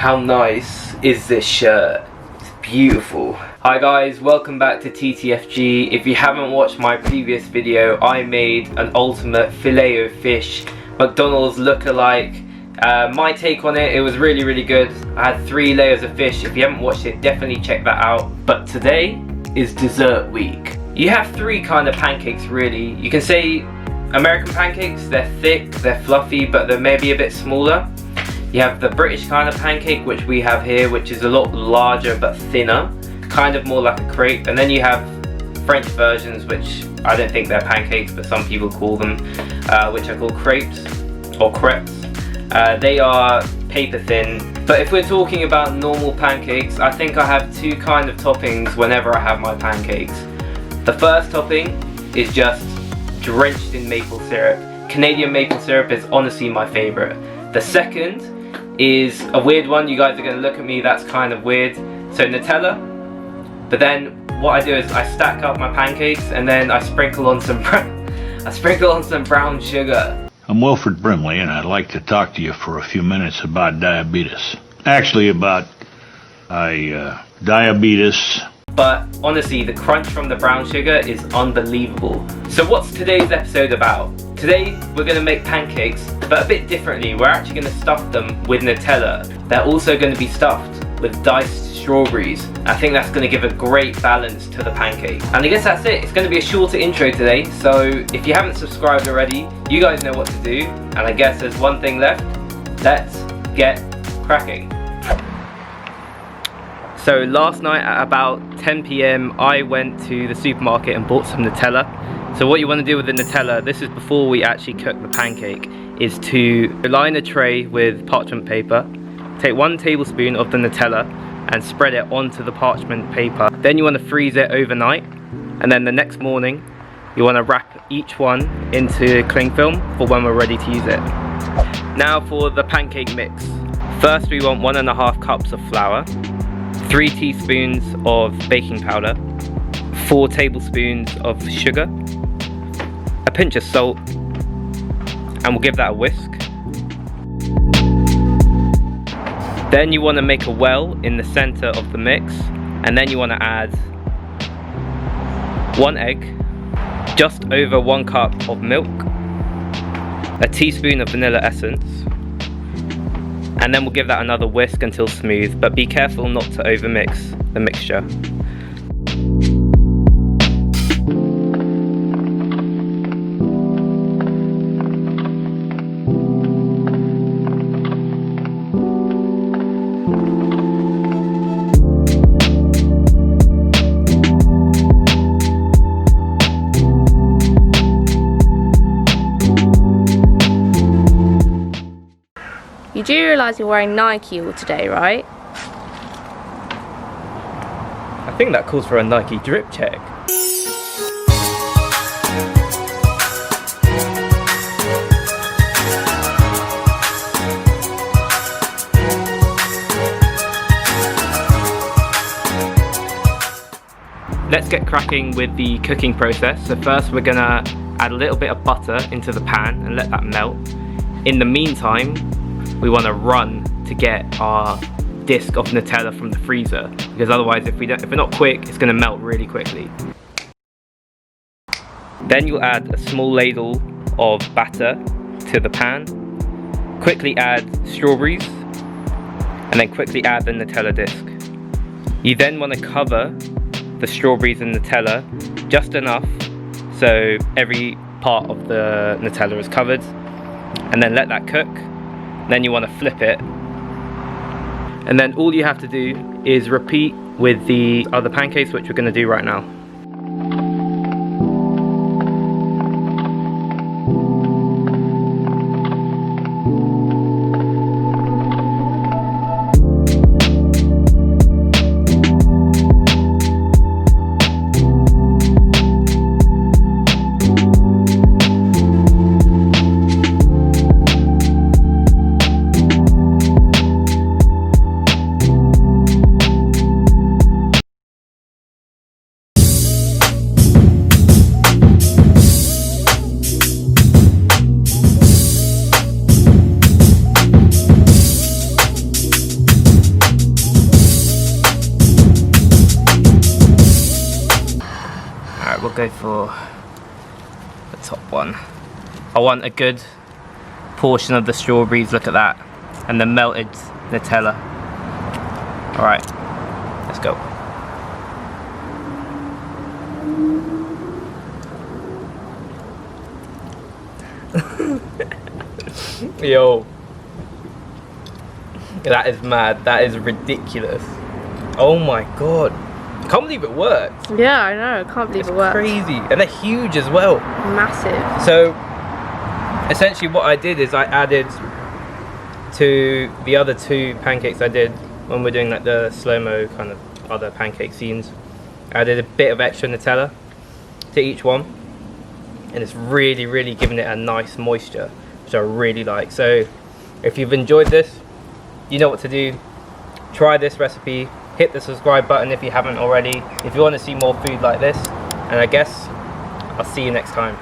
How nice is this shirt? It's beautiful. Hi guys, welcome back to TTFG. If you haven't watched my previous video, I made an ultimate filet of fish McDonald's look-alike. My take on it, it was really good. I had 3 layers of fish. If you haven't watched it, definitely check that out. But today is dessert week. You have 3 kind of pancakes really. You can say American pancakes, they're thick, they're fluffy, but they're maybe a bit smaller. You have the British kind of pancake, which we have here, which is a lot larger but thinner, kind of more like a crepe. And then you have French versions, which I don't think they're pancakes, but some people call them, which are called crepes or crepes. They are paper thin. But if we're talking about normal pancakes, I think I have 2 kind of toppings whenever I have my pancakes. The first topping is just drenched in maple syrup. Canadian maple syrup is honestly my favorite. The second is a weird one. You guys are going to look at me, that's kind of weird. So Nutella, but then what I do is I stack up my pancakes and then I sprinkle on some brown sugar. I'm Wilfred Brimley, and I'd like to talk to you for a few minutes about diabetes. Actually, about diabetes. But honestly, the crunch from the brown sugar is unbelievable. So what's today's episode about? Today we're going to make pancakes, but a bit differently. We're actually going to stuff them with Nutella. They're also going to be stuffed with diced strawberries. I think that's going to give a great balance to the pancake. And I guess that's it. It's going to be a shorter intro today, so if you haven't subscribed already, you guys know what to do. And I guess there's one thing left. Let's get cracking. So last night at about 10 PM I went to the supermarket and bought some Nutella. So what you want to do with the Nutella, this is before we actually cook the pancake, is to line a tray with parchment paper, take 1 tablespoon of the Nutella and spread it onto the parchment paper. Then you want to freeze it overnight, and then the next morning you want to wrap each one into cling film for when we're ready to use it. Now for the pancake mix. First we want 1.5 cups of flour, 3 teaspoons of baking powder, 4 tablespoons of sugar, a pinch of salt, and we'll give that a whisk. Then you want to make a well in the center of the mix, and then you want to add 1 egg, just over 1 cup of milk, a teaspoon of vanilla essence, and then we'll give that another whisk until smooth, but be careful not to overmix the mixture. You do realise you're wearing Nike all today, right? I think that calls for a Nike drip check. Let's get cracking with the cooking process. So first we're gonna add a little bit of butter into the pan and let that melt. In the meantime, we want to run to get our disc of Nutella from the freezer, because otherwise if we're not quick, it's going to melt really quickly. Then you'll add a small ladle of batter to the pan, quickly add strawberries, and then quickly add the Nutella disc. You then want to cover the strawberries and Nutella just enough so every part of the Nutella is covered, and then let that cook. Then you want to flip it, and then all you have to do is repeat with the other pancakes, which we're going to do right now. go for the top one. I want a good portion of the strawberries, look at that, and the melted Nutella. Alright, let's go. Yo, that is mad, that is ridiculous. Oh my god, I can't believe it worked. Yeah, I know, I can't believe it worked. Crazy, and they're huge as well. Massive. So essentially what I did is I added to the other 2 pancakes I did when we're doing like the slow-mo kind of other pancake scenes. I added a bit of extra Nutella to each one, and it's really giving it a nice moisture, which I really like. So if you've enjoyed this, you know what to do. Try this recipe, hit the subscribe button if you haven't already, if you want to see more food like this, and I guess I'll see you next time.